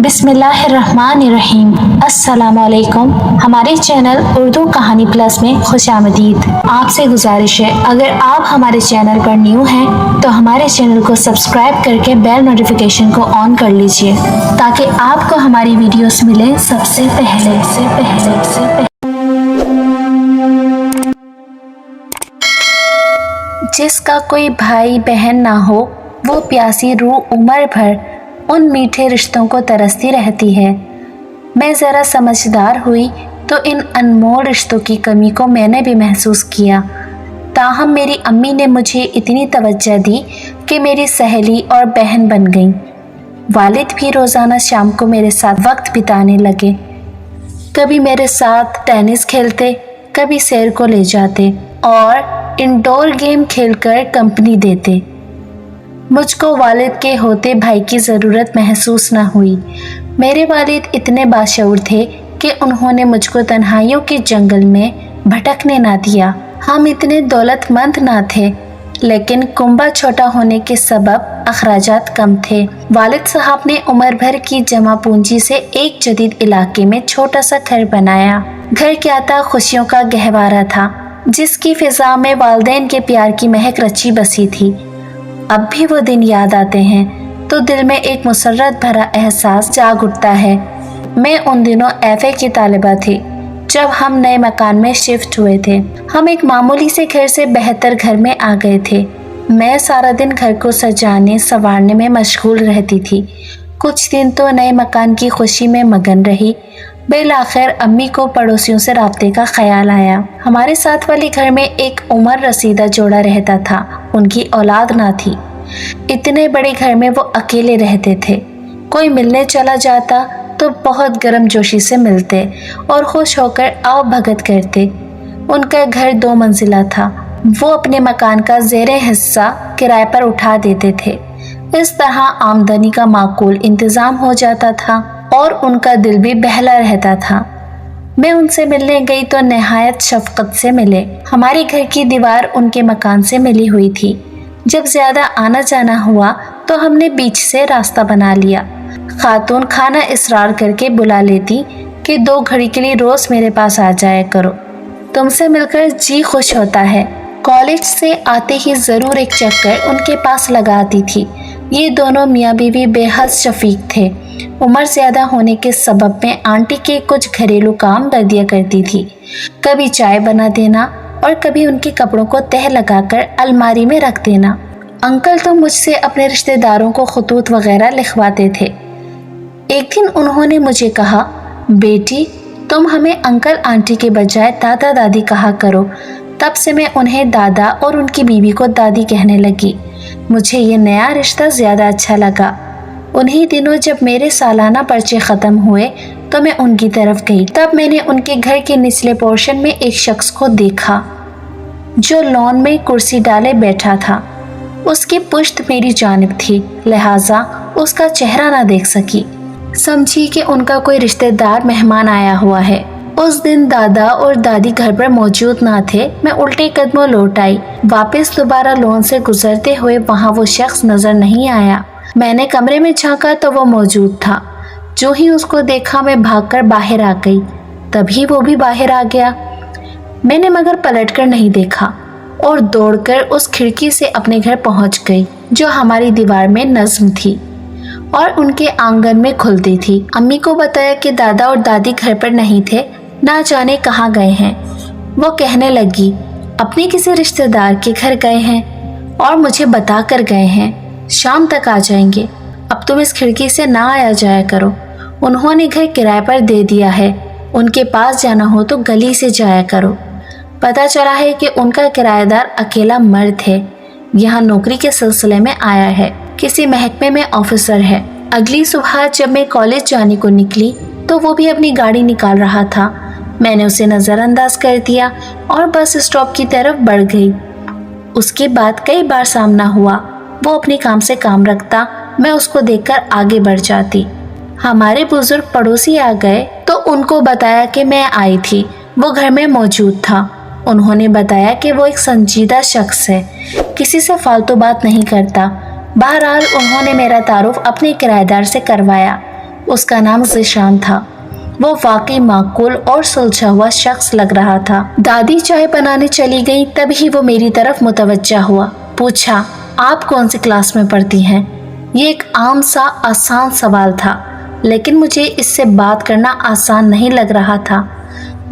बिस्मिल्लाहिर्रहमानिर्रहीम। अस्सलामुअलैकुम। हमारे चैनल उर्दू कहानी प्लस में खुशामदीद। आपसे गुजारिश है, अगर आप हमारे चैनल पर न्यू हैं तो हमारे चैनल को सब्सक्राइब करके बेल नोटिफिकेशन को ऑन कर लीजिए ताकि आपको हमारी वीडियोस मिले सबसे पहले। जिसका कोई भाई बहन ना हो, वो प्यासी रूह उम्र भर उन मीठे रिश्तों को तरसती रहती है। मैं ज़रा समझदार हुई तो इन अनमोल रिश्तों की कमी को मैंने भी महसूस किया। ताहम मेरी अम्मी ने मुझे इतनी तवज्जो दी कि मेरी सहेली और बहन बन गईं। वालिद भी रोज़ाना शाम को मेरे साथ वक्त बिताने लगे। कभी मेरे साथ टेनिस खेलते, कभी सैर को ले जाते और इंडोर गेम खेलकर कंपनी देते। मुझको वालिद के होते भाई की ज़रूरत महसूस न हुई। मेरे वालिद इतने बाशऊर थे कि उन्होंने मुझको तन्हाइयों के जंगल में भटकने ना दिया। हम इतने दौलतमंद ना थे, लेकिन कुंबा छोटा होने के सबब अखराजात कम थे। वालिद साहब ने उम्र भर की जमा पूंजी से एक जदीद इलाके में छोटा सा घर बनाया। घर क्या था, खुशियों का गहवारा था, जिसकी फिजा में वालिदैन के प्यार की महक रची बसी थी। अब भी वो दिन याद आते हैं तो दिल में एक मुसर्रत भरा एहसास जाग उठता है। मैं उन दिनों एफए की तालिबा थी जब हम नए मकान में शिफ्ट हुए थे। हम एक मामूली से घर से बेहतर घर में आ गए थे। मैं सारा दिन घर को सजाने संवारने में मशगूल रहती थी। कुछ दिन तो नए मकान की खुशी में मगन रही। बिलाखिर अम्मी को पड़ोसियों से राब्ते का ख्याल आया। हमारे साथ वाले घर में एक उमर रसीदा जोड़ा रहता था। उनकी औलाद ना थी। इतने बड़े घर में वो अकेले रहते थे। कोई मिलने चला जाता तो बहुत गर्मजोशी से मिलते और खुश होकर आओ भगत करते। उनका घर 2 मंजिला था। वो अपने मकान का ज़ेरे हिस्सा किराए पर उठा देते थे। इस तरह आमदनी का माकूल इंतज़ाम हो जाता था और उनका दिल भी बहला रहता था। मैं उनसे मिलने गई तो नहायत शफकत से मिले। हमारे घर की दीवार उनके मकान से मिली हुई थी। जब ज़्यादा आना जाना हुआ तो हमने बीच से रास्ता बना लिया। खातून खाना इसरार करके बुला लेती कि 2 घड़ी के लिए रोज़ मेरे पास आ जाया करो, तुमसे मिलकर जी खुश होता है। कॉलेज से आते ही ज़रूर एक चक्कर उनके पास लगाती थी। ये दोनों मियाँ बीवी बेहद शफीक थे। उम्र ज़्यादा होने के सबब में आंटी के कुछ घरेलू काम कर दिया करती थी। कभी चाय बना देना और कभी उनके कपड़ों को तह लगाकर अलमारी में रख देना। अंकल तो मुझसे अपने रिश्तेदारों को खतूत वगैरह लिखवाते थे। एक दिन उन्होंने मुझे कहा, बेटी तुम हमें अंकल आंटी के बजाय दादा दादी कहा करो। तब से मैं उन्हें दादा और उनकी बीवी को दादी कहने लगी। मुझे ये नया रिश्ता ज़्यादा अच्छा लगा। उन्हीं दिनों जब मेरे सालाना पर्चे ख़त्म हुए तो मैं उनकी तरफ गई। तब मैंने उनके घर के निचले पोर्शन में एक शख्स को देखा जो लॉन में कुर्सी डाले बैठा था। उसकी पुश्त मेरी जानिब थी, लिहाजा उसका चेहरा ना देख सकी। समझी कि उनका कोई रिश्तेदार मेहमान आया हुआ है। उस दिन दादा और दादी घर पर मौजूद ना थे। मैं उल्टे कदमों लौट आई। वापस दोबारा लॉन से गुजरते हुए वहाँ वो शख्स नजर नहीं आया। मैंने कमरे में झांका तो वो मौजूद था। जो ही उसको देखा मैं भागकर बाहर आ गई। तभी वो भी बाहर आ गया। मैंने मगर पलटकर नहीं देखा और दौड़कर उस खिड़की से अपने घर पहुंच गई जो हमारी दीवार में नज्म थी और उनके आंगन में खुलती थी। अम्मी को बताया कि दादा और दादी घर पर नहीं थे, ना जाने कहाँ गए हैं। वो कहने लगी, अपने किसी रिश्तेदार के घर गए हैं और मुझे बता कर गए हैं, शाम तक आ जाएंगे। अब तुम इस खिड़की से ना आया जाया करो। उन्होंने घर किराए पर दे दिया है। उनके पास जाना हो तो गली से जाया करो। पता चला है कि उनका किराएदार अकेला मर्द है। यहाँ नौकरी के सिलसिले में आया है। किसी महकमे में ऑफिसर है। अगली सुबह जब मैं कॉलेज जाने को निकली तो वो भी अपनी गाड़ी निकाल रहा था। मैंने उसे नज़रअंदाज कर दिया और बस स्टॉप की तरफ बढ़ गई। उसके बाद कई बार सामना हुआ। वो अपने काम से काम रखता, मैं उसको देखकर आगे बढ़ जाती। हमारे बुजुर्ग पड़ोसी आ गए तो उनको बताया कि मैं आई थी। वो घर में मौजूद था। उन्होंने बताया कि वो एक संजीदा शख्स है, किसी से फालतू बात नहीं करता। बहरहाल उन्होंने मेरा तारुफ अपने किराएदार से करवाया। उसका नाम ज़ीशान था। वो वाकई माकूल और सुलझा हुआ शख्स लग रहा था। दादी चाय बनाने चली गई, तभी वो मेरी तरफ मुतवज्जा हुआ। पूछा, आप कौन सी क्लास में पढ़ती हैं? ये एक आम सा आसान सवाल था, लेकिन मुझे इससे बात करना आसान नहीं लग रहा था।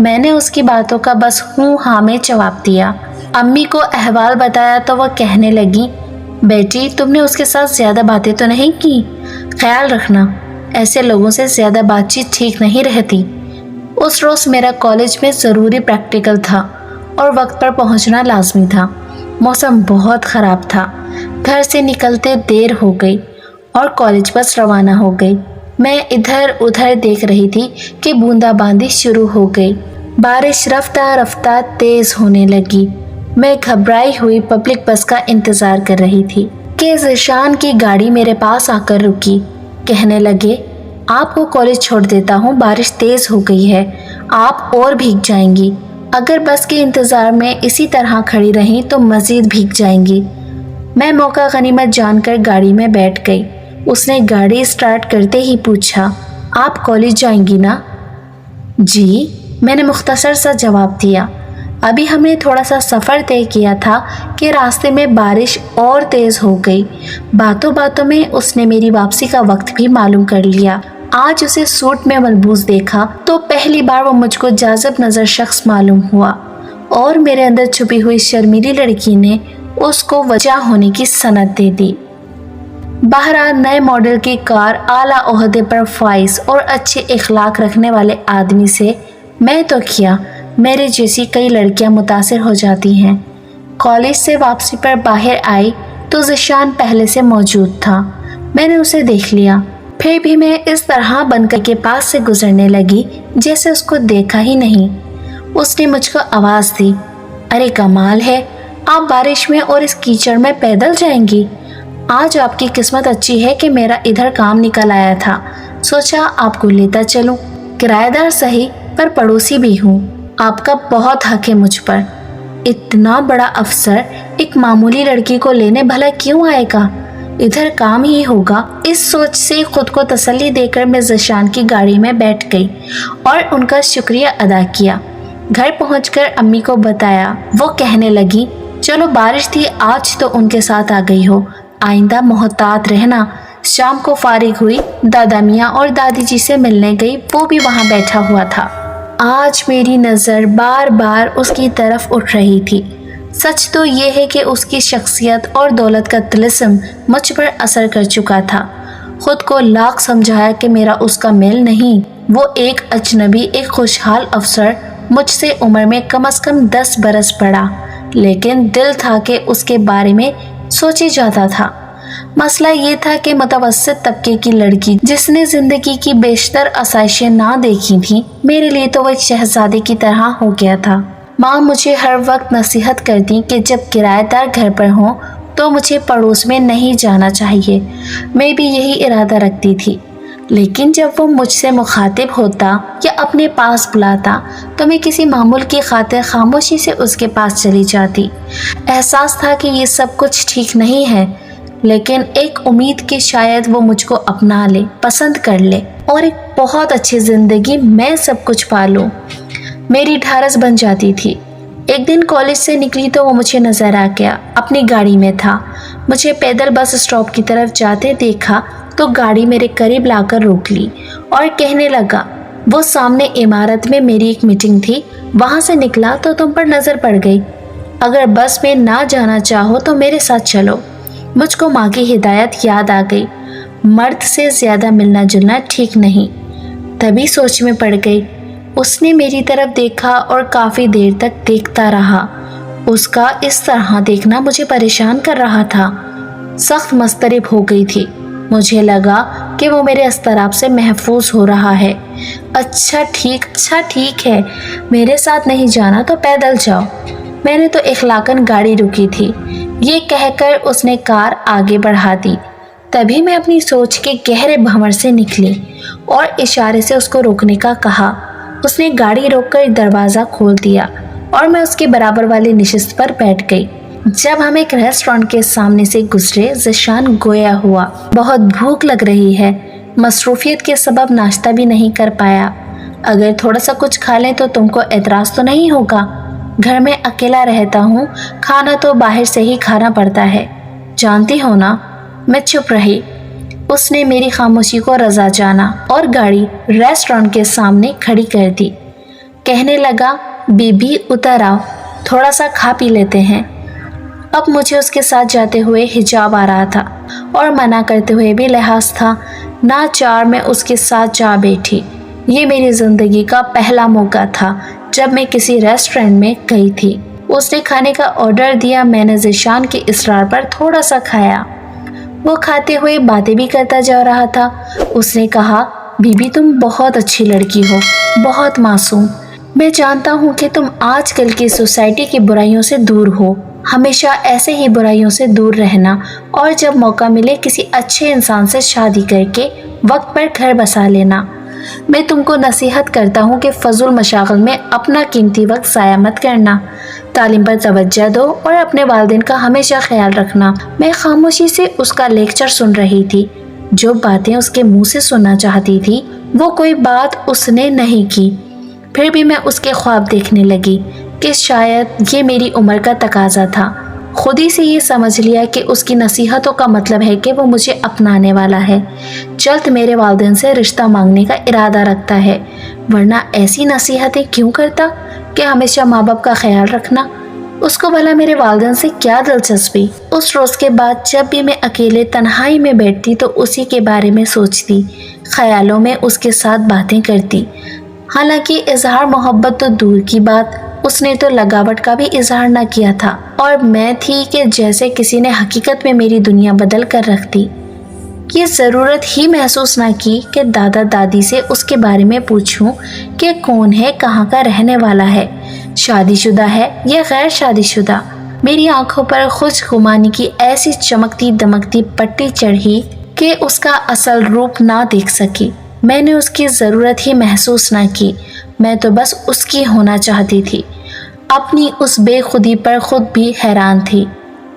मैंने उसकी बातों का बस हूँ हाँ में जवाब दिया। अम्मी को अहवाल बताया तो वह कहने लगी, बेटी तुमने उसके साथ ज़्यादा बातें तो नहीं की, ख्याल रखना, ऐसे लोगों से ज़्यादा बातचीत ठीक नहीं रहती। उस रोज़ मेरा कॉलेज में ज़रूरी प्रैक्टिकल था और वक्त पर पहुंचना लाजमी था। मौसम बहुत ख़राब था। घर से निकलते देर हो गई और कॉलेज बस रवाना हो गई। मैं इधर उधर देख रही थी कि बूंदाबांदी शुरू हो गई। बारिश रफ्ता रफ्ता तेज़ होने लगी। मैं घबराई हुई पब्लिक बस का इंतज़ार कर रही थी कि ज़ीशान की गाड़ी मेरे पास आकर रुकी। कहने लगे, आपको कॉलेज छोड़ देता हूँ, बारिश तेज़ हो गई है, आप और भीग जाएंगी। अगर बस के इंतज़ार में इसी तरह खड़ी रहीं तो मज़ीद भीग जाएंगी। मैं मौका गनीमत जानकर गाड़ी में बैठ गई। उसने गाड़ी स्टार्ट करते ही पूछा, आप कॉलेज जाएंगी ना? जी, मैंने मुख्तसर सा जवाब दिया। अभी हमने थोड़ा सा सफ़र तय किया था कि रास्ते में बारिश और तेज़ हो गई। बातों बातों में उसने मेरी वापसी का वक्त भी मालूम कर लिया। आज उसे सूट में मलबूस देखा तो पहली बार वो मुझको जाज़ब नज़र शख्स मालूम हुआ और मेरे अंदर छुपी हुई शर्मीली लड़की ने उसको वजह होने की सनद दे दी। बहरहाल नए मॉडल की कार, आला ओहदे पर फाइज और अच्छे इखलाक रखने वाले आदमी से मैं तो किया, मेरे जैसी कई लड़कियां मुतासिर हो जाती हैं। कॉलेज से वापसी पर बाहर आई तो ज़ीशान पहले से मौजूद था। मैंने उसे देख लिया, फिर भी मैं इस तरह बनकर के पास से गुजरने लगी जैसे उसको देखा ही नहीं। उसने मुझको आवाज़ दी, अरे कमाल है, आप बारिश में और इस कीचड़ में पैदल जाएंगी। आज आपकी किस्मत अच्छी है कि मेरा इधर काम निकल आया था, सोचा आपको लेता चलूं। किराएदार सही पर पड़ोसी भी हूँ, आपका बहुत हक है मुझ पर। इतना बड़ा अफसर एक मामूली लड़की को लेने भला क्यों आएगा, इधर काम ही होगा। इस सोच से खुद को तसल्ली देकर मैं ज़ीशान की गाड़ी में बैठ गई और उनका शुक्रिया अदा किया। घर पहुंचकर अम्मी को बताया। वो कहने लगी, चलो बारिश थी आज तो उनके साथ आ गई हो, आइंदा मोहतात रहना। शाम को फारिग हुई, दादा मियाँ और दादी जी से मिलने गई, वो भी वहाँ बैठा हुआ था। आज मेरी नज़र बार बार उसकी तरफ उठ रही थी। सच तो ये है कि उसकी शख्सियत और दौलत का तिलिस्म मुझ पर असर कर चुका था। खुद को लाख समझाया कि मेरा उसका मेल नहीं। वो एक अजनबी, एक खुशहाल अफसर, मुझसे उम्र में कम से कम 10 बरस बड़ा, लेकिन दिल था कि उसके बारे में सोचे जाता था। मसला ये था कि मुतवस्सित तबके की लड़की जिसने जिंदगी की बेशतर आसाइशें ना देखी थी, मेरे लिए तो वो एक शहजादे की तरह हो गया था। माँ मुझे हर वक्त नसीहत करती कि जब किराएदार घर पर हों तो मुझे पड़ोस में नहीं जाना चाहिए। मैं भी यही इरादा रखती थी, लेकिन जब वो मुझसे मुखातिब होता या अपने पास बुलाता तो मैं किसी मामूल की खातिर खामोशी से उसके पास चली जाती। एहसास था कि ये सब कुछ ठीक नहीं है, लेकिन एक उम्मीद कि शायद वो मुझको अपना ले, पसंद कर ले और एक बहुत अच्छी ज़िंदगी मैं सब कुछ पा लूँ। मेरी ढारस बन जाती थी। एक दिन कॉलेज से निकली तो वो मुझे नज़र आ गया, अपनी गाड़ी में था। मुझे पैदल बस स्टॉप की तरफ जाते देखा तो गाड़ी मेरे करीब लाकर रोक ली और कहने लगा, वो सामने इमारत में मेरी एक मीटिंग थी, वहाँ से निकला तो तुम पर नज़र पड़ गई। अगर बस में ना जाना चाहो तो मेरे साथ चलो। मुझको माँ की हिदायत याद आ गई, मर्द से ज़्यादा मिलना जुलना ठीक नहीं। तभी सोच में पड़ गई। उसने मेरी तरफ देखा और काफ़ी देर तक देखता रहा। उसका इस तरह देखना मुझे परेशान कर रहा था। सख्त मस्तरब हो गई थी। मुझे लगा कि वो मेरे अस्तराब से महफूज हो रहा है। अच्छा ठीक है, मेरे साथ नहीं जाना तो पैदल जाओ। मैंने तो इखलाकन गाड़ी रुकी थी। ये कहकर उसने कार आगे बढ़ा दी। तभी मैं अपनी सोच के गहरे भंवर से निकली और इशारे से उसको रोकने का कहा। उसने गाड़ी रोककर दरवाज़ा खोल दिया और मैं उसके बराबर वाली नशिस्त पर बैठ गई। जब हम एक रेस्टोरेंट के सामने से गुजरे, ज़ीशान गोया हुआ, बहुत भूख लग रही है, मसरूफियत के सबब नाश्ता भी नहीं कर पाया। अगर थोड़ा सा कुछ खा लें तो तुमको एतराज़ तो नहीं होगा? घर में अकेला रहता हूँ, खाना तो बाहर से ही खाना पड़ता है, जानती हो ना। मैं चुप रही। उसने मेरी खामोशी को रजा जाना और गाड़ी रेस्टोरेंट के सामने खड़ी कर दी। कहने लगा, बीबी उतर आओ, थोड़ा सा खा पी लेते हैं। अब मुझे उसके साथ जाते हुए हिजाब आ रहा था और मना करते हुए भी लिहाज था। नाचार मैं उसके साथ जा बैठी। ये मेरी ज़िंदगी का पहला मौका था जब मैं किसी रेस्टोरेंट में गई थी। उसने खाने का ऑर्डर दिया। मैंने ज़िशान के इसरार पर थोड़ा सा खाया। वो खाते हुए बातें भी करता जा रहा था। उसने कहा, बीबी तुम बहुत अच्छी लड़की हो, बहुत मासूम। मैं जानता हूँ कि तुम आजकल की सोसाइटी की बुराइयों से दूर हो। हमेशा ऐसे ही बुराइयों से दूर रहना और जब मौका मिले किसी अच्छे इंसान से शादी करके वक्त पर घर बसा लेना। मैं तुमको नसीहत करता हूँ कि फजूल मशागल में अपना कीमती वक्त ज़ाया मत करना। तालीम पर तवज्जो दो और अपने वालिदैन का हमेशा ख्याल रखना। मैं खामोशी से उसका लेक्चर सुन रही थी। जो बातें उसके मुंह से सुनना चाहती थी वो कोई बात उसने नहीं की। फिर भी मैं उसके ख्वाब देखने लगी कि शायद ये मेरी उम्र का तकाजा था। खुद ही से ये समझ लिया कि उसकी नसीहतों का मतलब है कि वो मुझे अपनाने वाला है, जल्द मेरे वालिदैन से रिश्ता मांगने का इरादा रखता है। वरना ऐसी नसीहतें क्यों करता कि हमेशा माँ बाप का ख्याल रखना। उसको भला मेरे वालिदैन से क्या दिलचस्पी। उस रोज़ के बाद जब भी मैं अकेले तन्हाई में बैठती तो उसी के बारे में सोचती, ख्यालों में उसके साथ बातें करती। हालांकि इजहार मोहब्बत तो दूर की बात, उसने तो लगावट का भी इजहार न किया था और मैं थी कि जैसे किसी ने हकीकत में मेरी दुनिया बदल कर रख दी। ये ज़रूरत ही महसूस ना की कि दादा दादी से उसके बारे में पूछूं कि कौन है, कहाँ का रहने वाला है, शादीशुदा है या गैर शादीशुदा। मेरी आंखों पर खुशगुमानी की ऐसी चमकती दमकती पट्टी चढ़ी कि उसका असल रूप ना देख सकी। मैंने उसकी ज़रूरत ही महसूस ना की। मैं तो बस उसकी होना चाहती थी। अपनी उस बेखुदी पर खुद भी हैरान थी।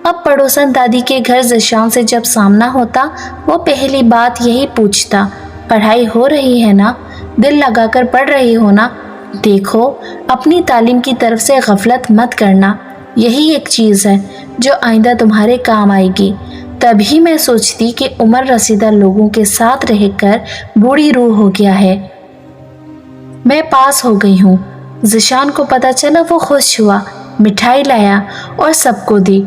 अब पड़ोसन दादी के घर ज़िशान से जब सामना होता वो पहली बात यही पूछता, पढ़ाई हो रही है ना, दिल लगाकर पढ़ रही हो ना, देखो अपनी तालीम की तरफ से गफलत मत करना, यही एक चीज़ है जो आइंदा तुम्हारे काम आएगी। तभी मैं सोचती कि उम्र रसीदा लोगों के साथ रहकर बूढ़ी रूह हो गया है। मैं पास हो गई हूँ। ज़िशान को पता चला, वो खुश हुआ, मिठाई लाया और सबको दी।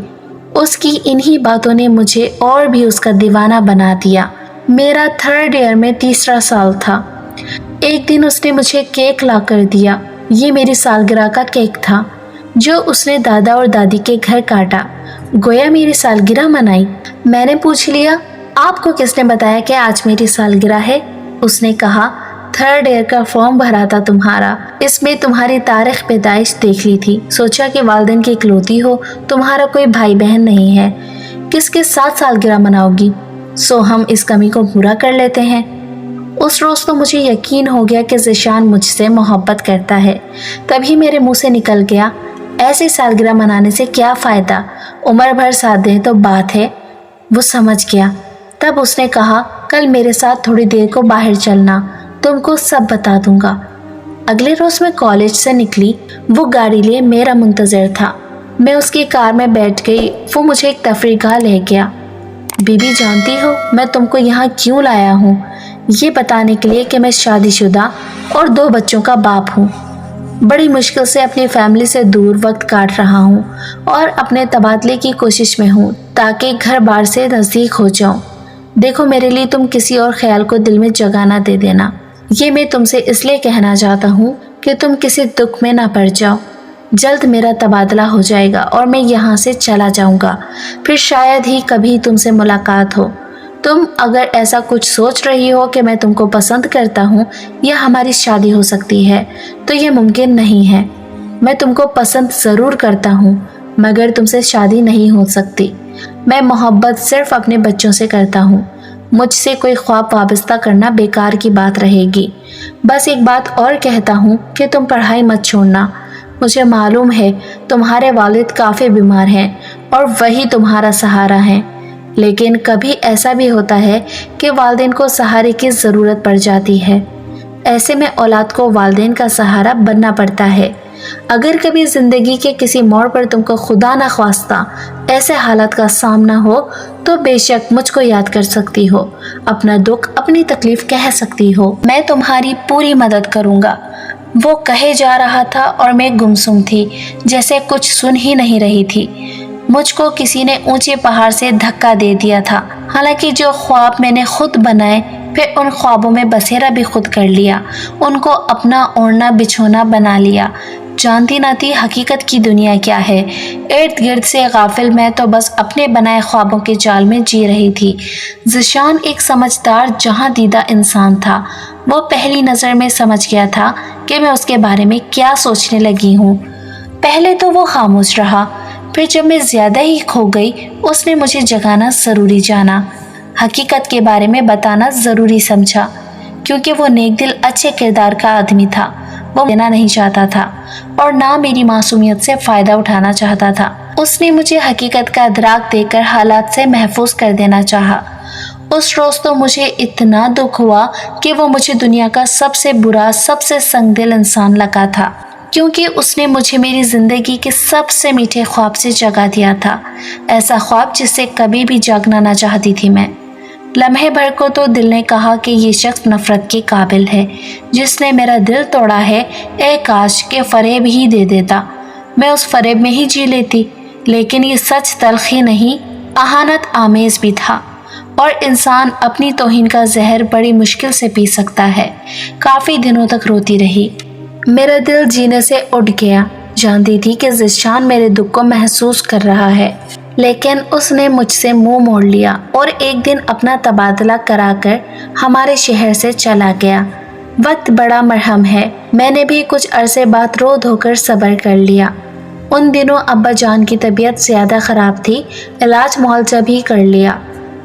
उसकी इन्हीं बातों ने मुझे और भी उसका दीवाना बना दिया। मेरा 3rd ईयर में 3रा साल था। एक दिन उसने मुझे केक ला कर दिया। ये मेरी सालगिरह का केक था जो उसने दादा और दादी के घर काटा, गोया मेरी सालगिरह मनाई। मैंने पूछ लिया, आपको किसने बताया कि आज मेरी सालगिरह है? उसने कहा, 3rd ईयर का फॉर्म भरा था तुम्हारा, इसमें तुम्हारी तारीख पैदाइश देख ली थी। सोचा कि वालिदैन की इकलौती हो, तुम्हारा कोई भाई बहन नहीं है, किसके साथ सालगिरह मनाओगी, सो हम इस कमी को पूरा कर लेते हैं। उस रोज़ तो मुझे यकीन हो गया कि ज़िशान मुझसे मोहब्बत करता है। तभी मेरे मुंह से निकल गया, ऐसी सालगिरह मनाने से क्या फ़ायदा, उम्र भर साथ दें तो बात है। वो समझ गया। तब उसने कहा, कल मेरे साथ थोड़ी देर को बाहर चलना, तुमको सब बता दूंगा। अगले रोज़ मैं कॉलेज से निकली। वो गाड़ी लिए मेरा मुंतज़र था। मैं उसकी कार में बैठ गई। वो मुझे एक तफरीगाह ले गया। बीबी जानती हो मैं तुमको यहाँ क्यों लाया हूँ? ये बताने के लिए कि मैं शादीशुदा और 2 बच्चों का बाप हूँ। बड़ी मुश्किल से अपनी फैमिली से दूर वक्त काट रहा हूँ और अपने तबादले की कोशिश में हूँ ताकि घर बार से नज़दीक हो जाऊँ। देखो मेरे लिए तुम किसी और ख्याल को दिल में जगह ना दे देना। ये मैं तुमसे इसलिए कहना चाहता हूँ कि तुम किसी दुख में ना पड़ जाओ। जल्द मेरा तबादला हो जाएगा और मैं यहाँ से चला जाऊँगा। फिर शायद ही कभी तुमसे मुलाकात हो। तुम अगर ऐसा कुछ सोच रही हो कि मैं तुमको पसंद करता हूँ या हमारी शादी हो सकती है, तो ये मुमकिन नहीं है। मैं तुमको पसंद ज़रूर करता हूँ मगर तुमसे शादी नहीं हो सकती। मैं मोहब्बत सिर्फ अपने बच्चों से करता हूँ। मुझसे कोई ख्वाब वाबस्ता करना बेकार की बात रहेगी। बस एक बात और कहता हूँ कि तुम पढ़ाई मत छोड़ना। मुझे मालूम है तुम्हारे वालिद काफ़ी बीमार हैं और वही तुम्हारा सहारा हैं, لیکن کبھی ایسا بھی ہوتا ہے کہ والدین کو سہارے کی ضرورت پڑ جاتی ہے۔ ایسے میں اولاد کو والدین کا سہارا بننا پڑتا ہے۔ اگر کبھی زندگی کے کسی موڑ پر تم کو خدا نہ خواستہ ایسے حالات کا سامنا ہو تو بے شک مجھ کو یاد کر سکتی ہو، اپنا دکھ اپنی تکلیف کہہ سکتی ہو، میں تمہاری پوری مدد کروں گا۔ وہ کہے جا رہا تھا اور میں گمسم تھی، جیسے کچھ سن ہی نہیں رہی تھی۔ مجھ کو کسی نے اونچے پہاڑ سے دھکا دے دیا تھا، حالانکہ جو خواب میں نے خود بنائے پھر ان خوابوں میں بسیرا بھی خود کر لیا، ان کو اپنا اوڑھنا بچھونا بنا لیا۔ جانتی نہ تھی حقیقت کی دنیا کیا ہے، ارد گرد سے غافل میں تو بس اپنے بنائے خوابوں کے جال میں جی رہی تھی۔ ذیشان ایک سمجھدار جہاں دیدہ انسان تھا، وہ پہلی نظر میں سمجھ گیا تھا کہ میں اس کے بارے میں کیا سوچنے لگی ہوں۔ پہلے تو وہ خاموش رہا، پھر جب میں زیادہ ہی کھو گئی اس نے مجھے جگانا ضروری جانا، حقیقت کے بارے میں بتانا ضروری سمجھا، کیونکہ وہ نیک دل اچھے کردار کا آدمی تھا۔ وہ لینا نہیں چاہتا تھا اور نہ میری معصومیت سے فائدہ اٹھانا چاہتا تھا۔ اس نے مجھے حقیقت کا ادراک دے کر حالات سے محفوظ کر دینا چاہا۔ اس روز تو مجھے اتنا دکھ ہوا کہ وہ مجھے دنیا کا سب سے برا، سب سے سنگ دل انسان لگا تھا، کیونکہ اس نے مجھے میری زندگی کے سب سے میٹھے خواب سے جگا دیا تھا، ایسا خواب جس سے کبھی بھی جاگنا نہ چاہتی تھی میں۔ لمحے بھر کو تو دل نے کہا کہ یہ شخص نفرت کے قابل ہے، جس نے میرا دل توڑا ہے، اے کاش کہ فریب ہی دے دیتا، میں اس فریب میں ہی جی لیتی۔ لیکن یہ سچ تلخ ہی نہیں، اہانت آمیز بھی تھا، اور انسان اپنی توہین کا زہر بڑی مشکل سے پی سکتا ہے۔ کافی دنوں تک روتی رہی، میرا دل جینے سے اٹھ گیا۔ جانتی تھی کہ ذیشان میرے دکھ کو محسوس کر رہا ہے، لیکن اس نے مجھ سے منہ موڑ لیا اور ایک دن اپنا تبادلہ کرا کر ہمارے شہر سے چلا گیا۔ وقت بڑا مرہم ہے، میں نے بھی کچھ عرصے بعد رو دھو کر صبر کر لیا۔ ان دنوں ابا جان کی طبیعت زیادہ خراب تھی، علاج معالجہ بھی کر لیا،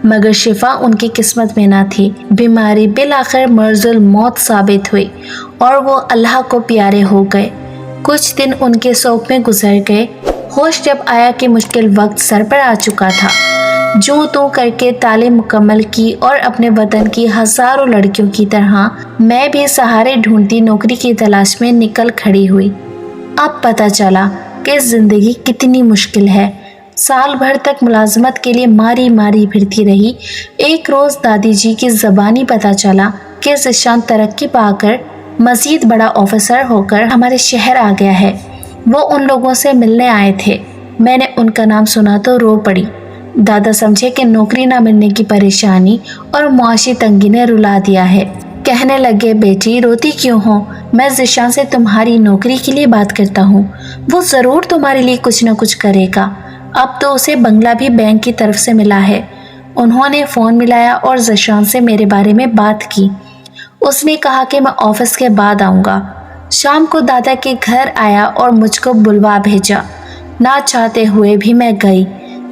مگر شفا ان کی قسمت میں نہ تھی۔ بیماری بالآخر مرض الموت ثابت ہوئی اور وہ اللہ کو پیارے ہو گئے۔ کچھ دن ان کے سوگ میں گزر گئے۔ ہوش جب آیا کہ مشکل وقت سر پر آ چکا تھا، جوں توں کر کے تعلیم مکمل کی اور اپنے وطن کی ہزاروں لڑکیوں کی طرح میں بھی سہارے ڈھونڈتی نوکری کی تلاش میں نکل کھڑی ہوئی۔ اب پتہ چلا کہ زندگی کتنی مشکل ہے۔ سال بھر تک ملازمت کے لیے ماری ماری پھرتی رہی۔ ایک روز دادی جی کی زبانی پتہ چلا کہ ذیشان ترقی پا کر مزید بڑا آفیسر ہو کر ہمارے شہر آ گیا ہے۔ وہ ان لوگوں سے ملنے آئے تھے۔ میں نے ان کا نام سنا تو رو پڑی۔ دادا سمجھے کہ نوکری نہ ملنے کی پریشانی اور معاشی تنگی نے رلا دیا ہے۔ کہنے لگے، بیٹی روتی کیوں ہو؟ میں ذیشان سے تمہاری نوکری کے لیے بات کرتا ہوں، وہ ضرور تمہارے لیے کچھ نہ کچھ کرے گا۔ اب تو اسے بنگلہ بھی بینک کی طرف سے ملا ہے۔ انہوں نے فون ملایا اور ذیشان سے میرے بارے میں بات کی۔ اس نے کہا کہ میں آفس کے بعد آؤں گا۔ شام کو دادا کے گھر آیا اور مجھ کو بلوا بھیجا۔ نہ چاہتے ہوئے بھی میں گئی۔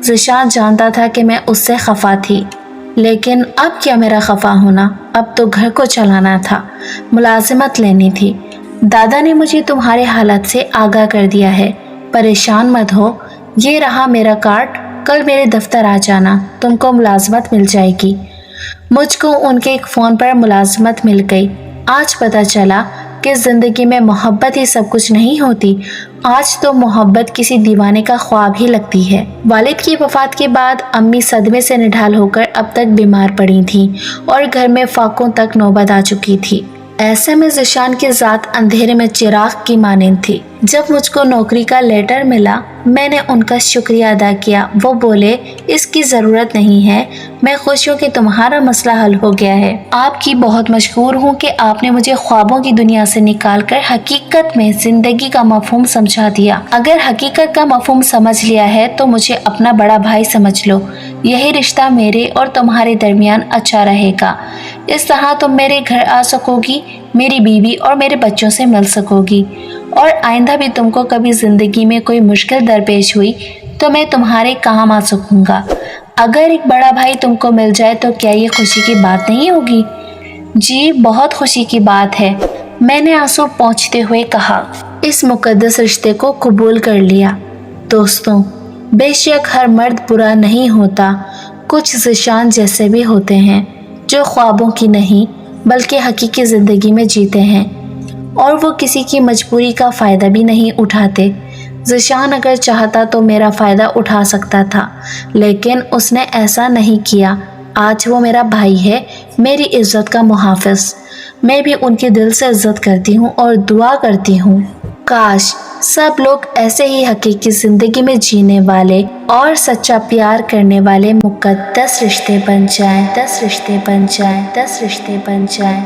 ذیشان جانتا تھا کہ میں اس سے خفا تھی، لیکن اب کیا میرا خفا ہونا، اب تو گھر کو چلانا تھا، ملازمت لینی تھی۔ دادا نے مجھے تمہارے حالات سے آگاہ کر دیا ہے، پریشان مت ہو، یہ رہا میرا کارڈ، کل میرے دفتر آ جانا، تم کو ملازمت مل جائے گی۔ مجھ کو ان کے ایک فون پر ملازمت مل گئی۔ آج پتہ چلا کہ زندگی میں محبت ہی سب کچھ نہیں ہوتی۔ آج تو محبت کسی دیوانے کا خواب ہی لگتی ہے۔ والد کی وفات کے بعد امی صدمے سے نڈھال ہو کر اب تک بیمار پڑی تھیں اور گھر میں فاقوں تک نوبت آ چکی تھی۔ ایسے میں ذیشان کی ذات اندھیرے میں چراغ کی مانند تھی۔ جب مجھ کو نوکری کا لیٹر ملا، میں نے ان کا شکریہ ادا کیا۔ وہ بولے، اس کی ضرورت نہیں ہے، میں خوش ہوں کہ تمہارا مسئلہ حل ہو گیا ہے۔ آپ کی بہت مشکور ہوں کہ آپ نے مجھے خوابوں کی دنیا سے نکال کر حقیقت میں زندگی کا مفہوم سمجھا دیا۔ اگر حقیقت کا مفہوم سمجھ لیا ہے تو مجھے اپنا بڑا بھائی سمجھ لو، یہی رشتہ میرے اور تمہارے درمیان اچھا رہے گا۔ اس طرح تم میرے گھر آ سکو گی، میری بیوی اور میرے بچوں سے مل سکو گی، اور آئندہ بھی تم کو کبھی زندگی میں کوئی مشکل درپیش ہوئی تو میں تمہارے کام آ سکوں گا۔ اگر ایک بڑا بھائی تم کو مل جائے تو کیا یہ خوشی کی بات نہیں ہوگی؟ جی بہت خوشی کی بات ہے، میں نے آنسو پوंچھتے ہوئے کہا۔ اس مقدس رشتے کو قبول کر لیا۔ دوستوں، بے شک ہر مرد برا نہیں ہوتا، کچھ ذیشان جیسے بھی ہوتے ہیں جو خوابوں کی نہیں بلکہ حقیقی زندگی میں جیتے ہیں، اور وہ کسی کی مجبوری کا فائدہ بھی نہیں اٹھاتے۔ ذیشان اگر چاہتا تو میرا فائدہ اٹھا سکتا تھا، لیکن اس نے ایسا نہیں کیا۔ آج وہ میرا بھائی ہے، میری عزت کا محافظ۔ میں بھی ان کی دل سے عزت کرتی ہوں اور دعا کرتی ہوں کاش سب لوگ ایسے ہی حقیقی زندگی میں جینے والے اور سچا پیار کرنے والے مقدس رشتے بن جائیں، 10 رشتے بن جائیں، 10 رشتے بن جائیں۔